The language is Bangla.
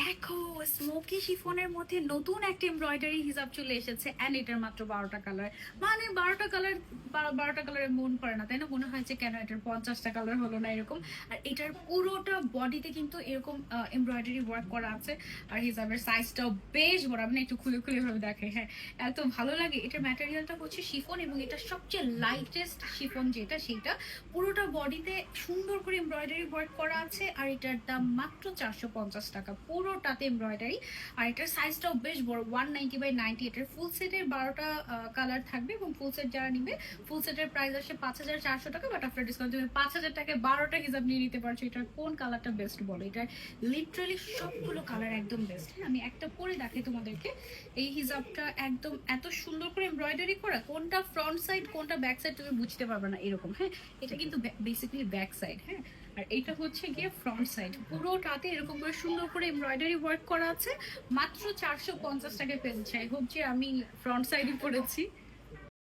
দেখো, স্মোকি শিফনের মধ্যে নতুন একটা এমব্রয়ডারি হিজাব চলে এসেছে এন্ড এটার মাত্র 12টা কালার। মানে 12টা কালার, 12টা কালারে মন করে না, তাই না? মনে হয় যে কেন এটার 50টা কালার হলো না এরকম। আর এটার পুরোটা বডিতে কিন্তু এরকম এমব্রয়ডারি ওয়ার্ক করা আছে। আর হিজাবের সাইজটাও বেশ বড়, আপনি একটু খুলে খুলে ভাবে দেখে, হ্যাঁ এত ভালো লাগে। এটার ম্যাটেরিয়ালটা হচ্ছে শিফন এবং এটা সবচেয়ে লাইটেস্ট শিফন যেটা সেটা। পুরোটা বডিতে সুন্দর করে এমব্রয়ডারি ওয়ার্ক করা আছে আর এটার দাম মাত্র 450 টাকা, পুরোটাতে এমব্রয়ডারি। আর এটার সাইজটাও বেশ বড়, 190 বাই 90। এটার ফুল সেটের 12টা কালার থাকবে এবং ফুল সেট যারা নিবে ফুল সেটের প্রাইস আসে 5400 টাকা, বাট আফটার ডিসকাউন্ট তুমি 5000 টাকায় 12টা হিসাব নিয়ে নিতে পারছো। এটার কোন কালারটা বেস্ট বলো? এটার লিটারালি সবগুলো কালার একদম বেস্ট। হ্যাঁ, আমি একটা পরে দেখাই তোমাদেরকে। এই হিজাবটা একদম এত সুন্দর করে এমব্রয়ডারি করা, কোনটা ফ্রন্ট সাইড কোনটা ব্যাক সাইড তুমি বুঝতে পারবে না এরকম। হ্যাঁ, এটা কিন্তু বেসিক্যালি ব্যাক সাইড। হ্যাঁ, আর এটা হচ্ছে গিয়ে ফ্রন্ট সাইড। পুরোটাতে এরকম করে সুন্দর করে এমব্রয়ডারি ওয়ার্ক করা আছে। মাত্র 450 টাকায় পেয়েছে। আই হোপ যে আমি ফ্রন্ট সাইডে পড়েছি।